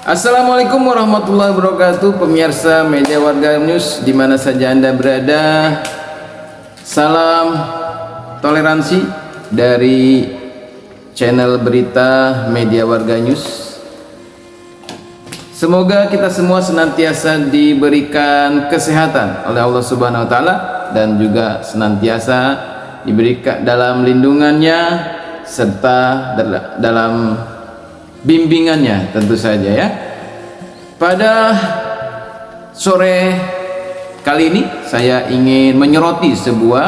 Assalamualaikum warahmatullahi wabarakatuh, pemirsa Media Warga News di mana saja Anda berada. Salam toleransi dari channel berita Media Warga News. Semoga kita semua senantiasa diberikan kesehatan oleh Allah Subhanahu wa taala dan juga senantiasa diberikan dalam lindungannya serta dalam bimbingannya tentu saja ya. Pada sore kali ini saya ingin menyoroti sebuah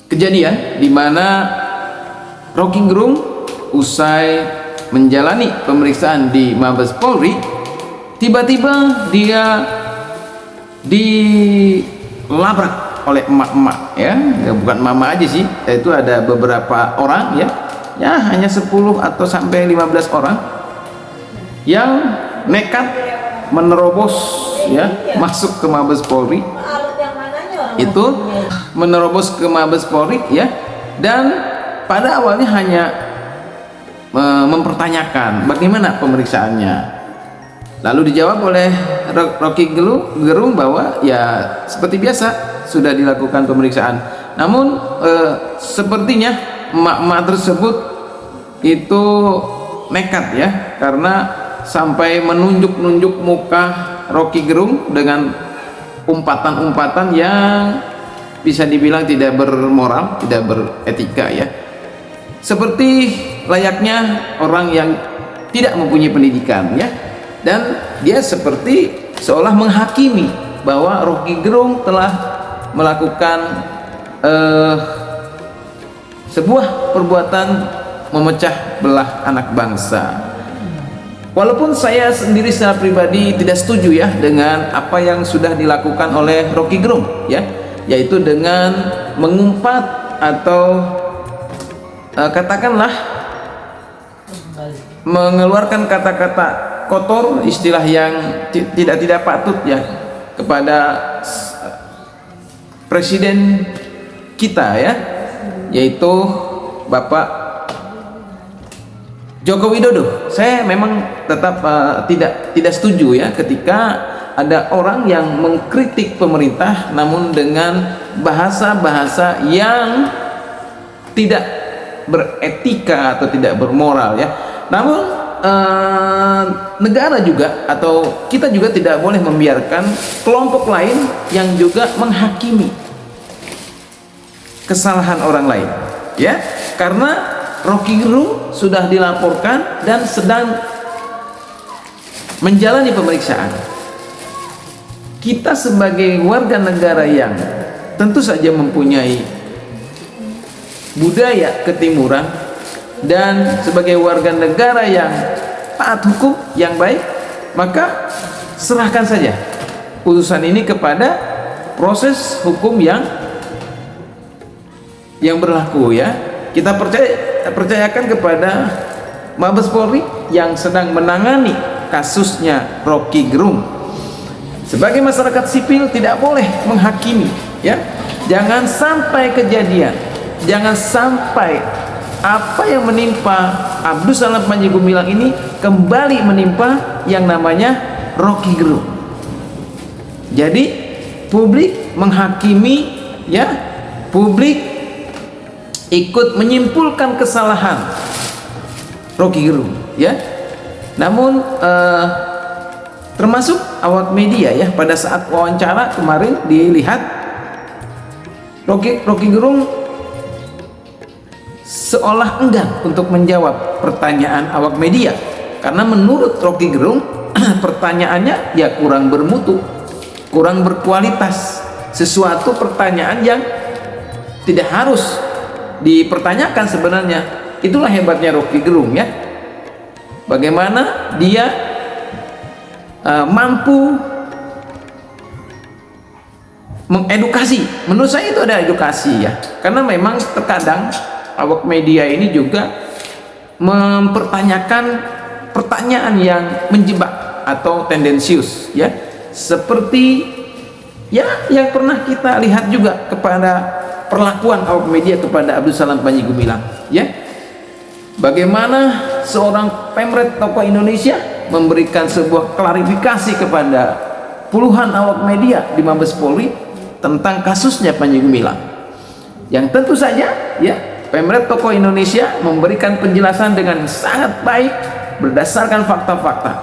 kejadian di mana Rocky Gerung usai menjalani pemeriksaan di Mabes Polri, tiba-tiba dia dilabrak oleh emak-emak ya, bukan mama aja sih, itu ada beberapa orang ya hanya 10 atau sampai 15 orang yang nekat menerobos ya masuk ke Mabes Polri, itu menerobos ke Mabes Polri ya, dan pada awalnya hanya mempertanyakan bagaimana pemeriksaannya. Lalu dijawab oleh Rocky Gerung bahwa ya seperti biasa sudah dilakukan pemeriksaan. Namun sepertinya emak-emak tersebut itu nekat ya, karena sampai menunjuk-nunjuk muka Rocky Gerung dengan umpatan-umpatan yang bisa dibilang tidak bermoral, tidak beretika ya. Seperti layaknya orang yang tidak mempunyai pendidikan ya. Dan dia seperti seolah menghakimi bahwa Rocky Gerung telah melakukan sebuah perbuatan memecah belah anak bangsa. Walaupun saya sendiri secara pribadi tidak setuju ya dengan apa yang sudah dilakukan oleh Rocky Gerung ya, yaitu dengan mengumpat atau katakanlah mengeluarkan kata-kata kotor, istilah yang tidak patut ya kepada presiden kita ya, yaitu Bapak Joko Widodo. Saya memang tetap tidak setuju ya ketika ada orang yang mengkritik pemerintah namun dengan bahasa-bahasa yang tidak beretika atau tidak bermoral ya. Namun negara juga atau kita juga tidak boleh membiarkan kelompok lain yang juga menghakimi kesalahan orang lain ya, karena Rocky Gerung sudah dilaporkan dan sedang menjalani pemeriksaan. Kita sebagai warga negara yang tentu saja mempunyai budaya ketimuran dan sebagai warga negara yang taat hukum yang baik, maka serahkan saja putusan ini kepada proses hukum yang berlaku ya. Kita percayakan kepada Mabes Polri yang sedang menangani kasusnya Rocky Gerung. Sebagai masyarakat sipil tidak boleh menghakimi ya. Jangan sampai kejadian, jangan sampai apa yang menimpa Abdus Salam Panji Gumilang ini kembali menimpa yang namanya Rocky Gerung. Jadi publik menghakimi ya, publik ikut menyimpulkan kesalahan Rocky Gerung ya. Namun termasuk awak media ya, pada saat wawancara kemarin dilihat Rocky Gerung seolah enggan untuk menjawab pertanyaan awak media, karena menurut Rocky Gerung pertanyaannya ya kurang bermutu, kurang berkualitas, sesuatu pertanyaan yang tidak harus dipertanyakan sebenarnya. Itulah hebatnya Rocky Gerung ya, bagaimana dia mampu mengedukasi. Menurut saya itu ada edukasi ya, karena memang terkadang awak media ini juga mempertanyakan pertanyaan yang menjebak atau tendensius ya, seperti ya yang pernah kita lihat juga kepada perlakuan awak media kepada Abdus Salam Panji Gumilang ya. Bagaimana seorang pemret tokoh Indonesia memberikan sebuah klarifikasi kepada puluhan awak media di Mabes Polri tentang kasusnya Panji Gumilang, yang tentu saja ya pemret tokoh Indonesia memberikan penjelasan dengan sangat baik berdasarkan fakta-fakta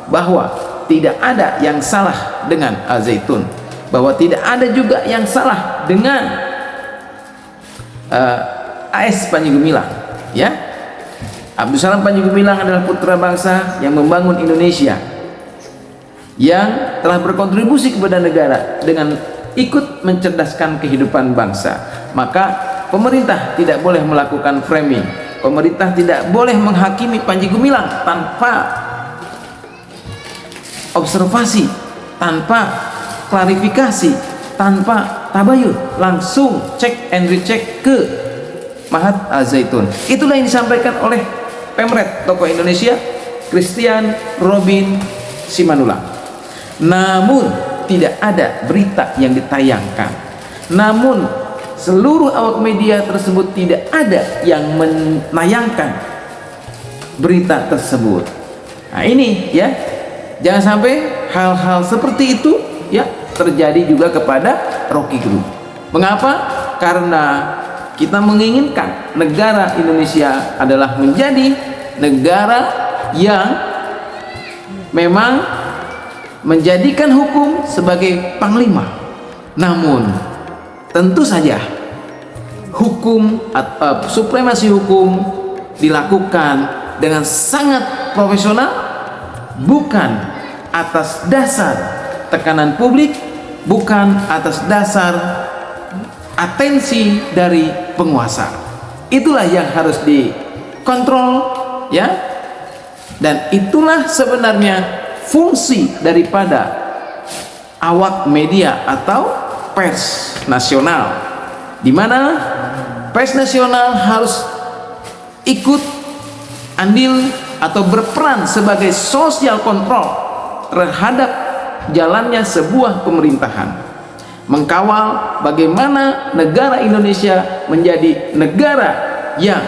bahwa tidak ada yang salah dengan Al Zaitun, bahwa tidak ada juga yang salah dengan AS Panji Gumilang. Ya, Abdus Salam Panji Gumilang adalah putra bangsa yang membangun Indonesia, yang telah berkontribusi kepada negara dengan ikut mencerdaskan kehidupan bangsa. Maka pemerintah tidak boleh melakukan framing, pemerintah tidak boleh menghakimi Panji Gumilang tanpa observasi, tanpa klarifikasi, tanpa tabayun, langsung cek and recheck ke Mahat Al Zaitun. Itulah yang disampaikan oleh pemret tokoh Indonesia Christian Robin Simanula. Namun tidak ada berita yang ditayangkan, namun seluruh awak media tersebut tidak ada yang menayangkan berita tersebut. Nah ini ya, jangan sampai hal-hal seperti itu ya terjadi juga kepada Rocky Gerung. Mengapa? Karena kita menginginkan negara Indonesia adalah menjadi negara yang memang menjadikan hukum sebagai panglima. Namun tentu saja hukum atau supremasi hukum dilakukan dengan sangat profesional, bukan atas dasar tekanan publik, bukan atas dasar atensi dari penguasa. Itulah yang harus dikontrol ya, dan itulah sebenarnya fungsi daripada awak media atau pers nasional, di mana pers nasional harus ikut andil atau berperan sebagai sosial kontrol terhadap jalannya sebuah pemerintahan, mengkawal bagaimana negara Indonesia menjadi negara yang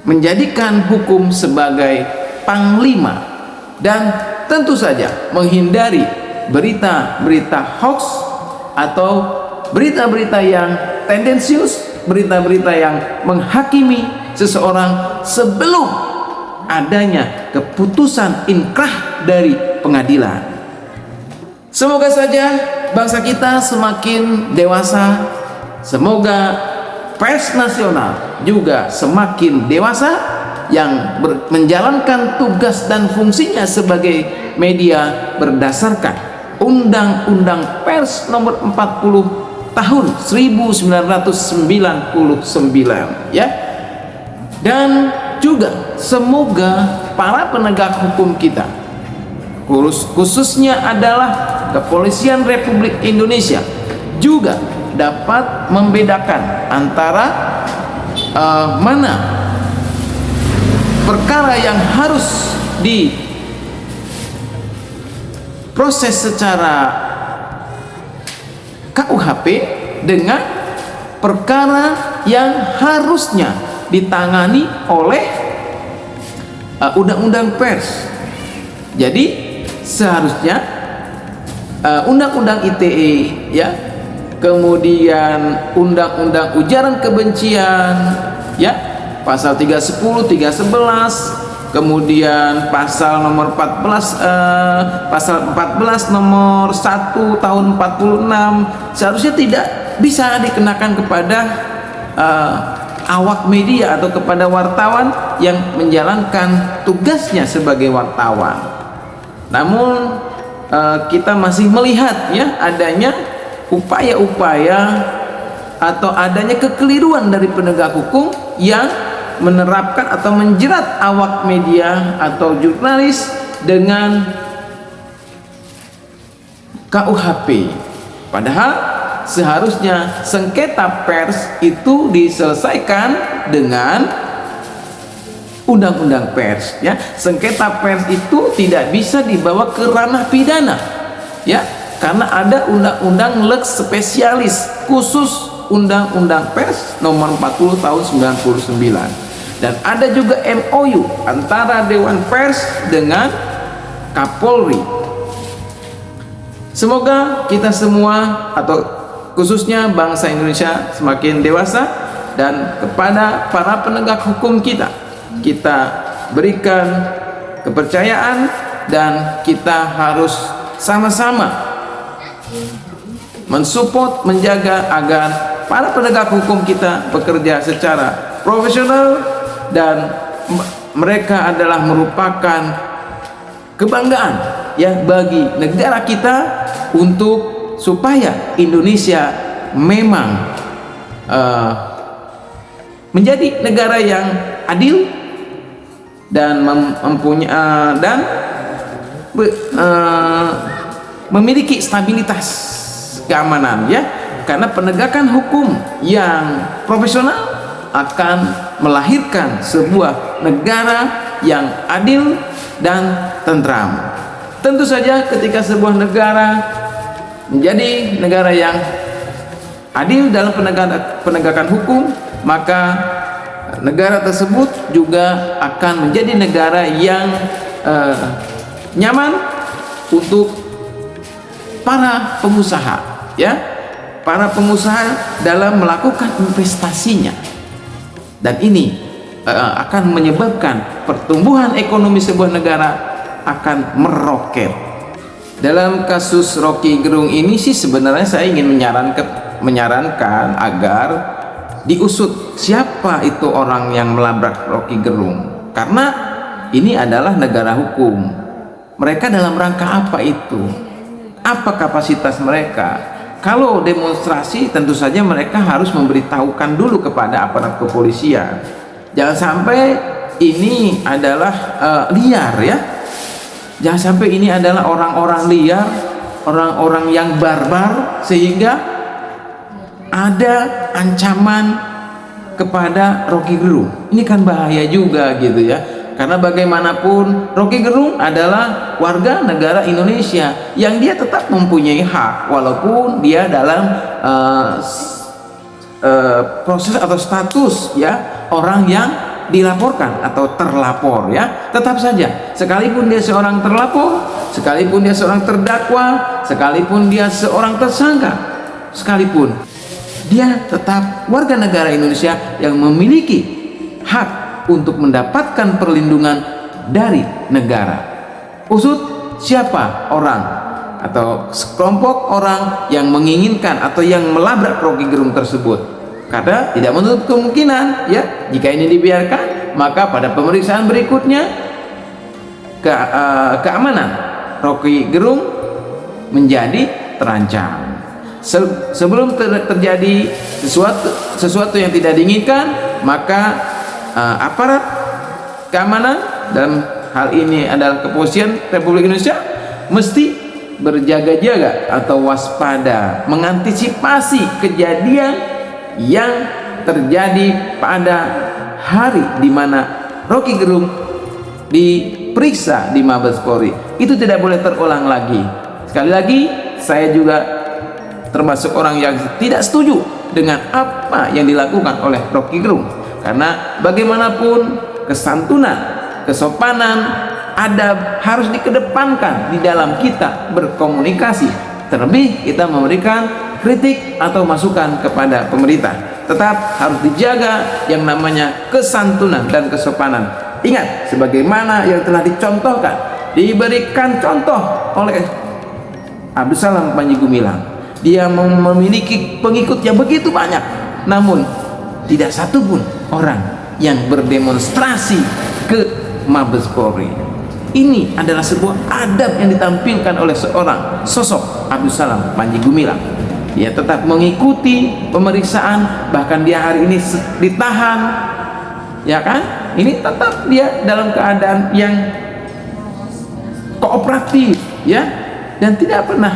menjadikan hukum sebagai panglima, dan tentu saja menghindari berita-berita hoax atau berita-berita yang tendensius, berita-berita yang menghakimi seseorang sebelum adanya keputusan inkrah dari pengadilan. Semoga saja bangsa kita semakin dewasa, semoga pers nasional juga semakin dewasa yang menjalankan tugas dan fungsinya sebagai media berdasarkan Undang-Undang Pers nomor 40 tahun 1999 ya. Dan juga semoga para penegak hukum kita, khususnya adalah Kepolisian Republik Indonesia, juga dapat membedakan antara mana perkara yang harus diproses secara KUHP dengan perkara yang harusnya ditangani oleh Undang-Undang Pers. Jadi seharusnya Undang-Undang ITE ya, kemudian Undang-Undang Ujaran Kebencian ya, pasal 310, 311, kemudian pasal nomor 14 pasal 14 nomor 1 tahun 46 seharusnya tidak bisa dikenakan kepada awak media atau kepada wartawan yang menjalankan tugasnya sebagai wartawan. Namun kita masih melihat ya adanya upaya-upaya atau adanya kekeliruan dari penegak hukum yang menerapkan atau menjerat awak media atau jurnalis dengan KUHP. Padahal seharusnya sengketa pers itu diselesaikan dengan Undang-Undang Pers ya. Sengketa pers itu tidak bisa dibawa ke ranah pidana ya, karena ada undang-undang lex spesialis khusus Undang-Undang Pers nomor 40 tahun 99. Dan ada juga MOU antara Dewan Pers dengan Kapolri. Semoga kita semua atau khususnya bangsa Indonesia semakin dewasa, dan kepada para penegak hukum kita berikan kepercayaan, dan kita harus sama-sama mensupport, menjaga agar para penegak hukum kita bekerja secara profesional, dan mereka adalah merupakan kebanggaan ya bagi negara kita, untuk supaya Indonesia memang menjadi negara yang adil dan mempunyai memiliki stabilitas keamanan ya, karena penegakan hukum yang profesional akan melahirkan sebuah negara yang adil dan tentram. Tentu saja ketika sebuah negara menjadi negara yang adil dalam penegakan hukum, maka negara tersebut juga akan menjadi negara yang nyaman untuk para pengusaha ya, para pengusaha dalam melakukan investasinya, dan ini akan menyebabkan pertumbuhan ekonomi sebuah negara akan meroket. Dalam kasus Rocky Gerung ini sih sebenarnya saya ingin menyarankan agar diusut siapa itu orang yang melabrak Rocky Gerung, karena ini adalah negara hukum. Mereka dalam rangka apa itu? Apa kapasitas mereka? Kalau demonstrasi tentu saja mereka harus memberitahukan dulu kepada aparat kepolisian. Jangan sampai ini adalah liar ya. Jangan sampai ini adalah orang-orang liar, orang-orang yang barbar, sehingga ada ancaman kepada Rocky Gerung. Ini kan bahaya juga gitu ya, karena bagaimanapun Rocky Gerung adalah warga negara Indonesia yang dia tetap mempunyai hak walaupun dia dalam proses atau status ya orang yang dilaporkan atau terlapor ya. Tetap saja sekalipun dia seorang terlapor, sekalipun dia seorang terdakwa, sekalipun dia seorang tersangka, sekalipun dia tetap warga negara Indonesia yang memiliki hak untuk mendapatkan perlindungan dari negara. Usut siapa orang atau sekelompok orang yang menginginkan atau yang melabrak Rocky Gerung tersebut, karena tidak menutup kemungkinan ya, jika ini dibiarkan maka pada pemeriksaan berikutnya keamanan Rocky Gerung menjadi terancam. Sebelum terjadi sesuatu yang tidak diinginkan, maka aparat keamanan, dalam hal ini adalah kepolisian Republik Indonesia, mesti berjaga-jaga atau waspada, mengantisipasi kejadian yang terjadi pada hari di mana Rocky Gerung diperiksa di Mabes Polri. Itu tidak boleh terulang lagi. Sekali lagi, saya juga termasuk orang yang tidak setuju dengan apa yang dilakukan oleh Rocky Gerung, karena bagaimanapun kesantunan, kesopanan, adab harus dikedepankan di dalam kita berkomunikasi, terlebih kita memberikan kritik atau masukan kepada pemerintah. Tetap harus dijaga yang namanya kesantunan dan kesopanan. Ingat, sebagaimana yang telah dicontohkan, diberikan contoh oleh Abdus Salam Panji Gumilang. Dia memiliki pengikut yang begitu banyak, namun tidak satupun orang yang berdemonstrasi ke Mabes Polri. Ini adalah sebuah adab yang ditampilkan oleh seorang sosok Abdus Salam Panji Gumilang. Dia tetap mengikuti pemeriksaan, bahkan dia hari ini ditahan, ya kan? Ini tetap dia dalam keadaan yang kooperatif, ya, dan tidak pernah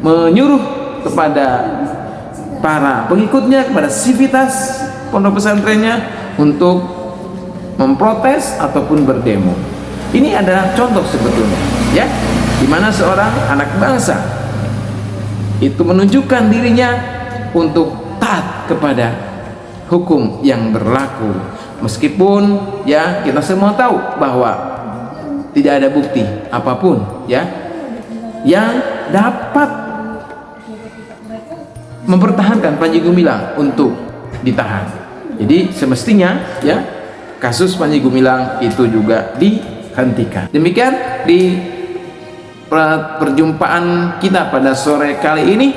menyuruh kepada para pengikutnya, kepada sivitas pondok pesantrennya untuk memprotes ataupun berdemo. Ini adalah contoh sebetulnya, ya, di mana seorang anak bangsa itu menunjukkan dirinya untuk taat kepada hukum yang berlaku, meskipun ya kita semua tahu bahwa tidak ada bukti apapun ya yang dapat mempertahankan Panji Gumilang untuk ditahan. Jadi semestinya ya kasus Panji Gumilang itu juga dihentikan. Demikian di perjumpaan kita pada sore kali ini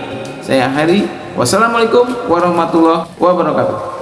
saya akhiri. Wassalamualaikum warahmatullahi wabarakatuh.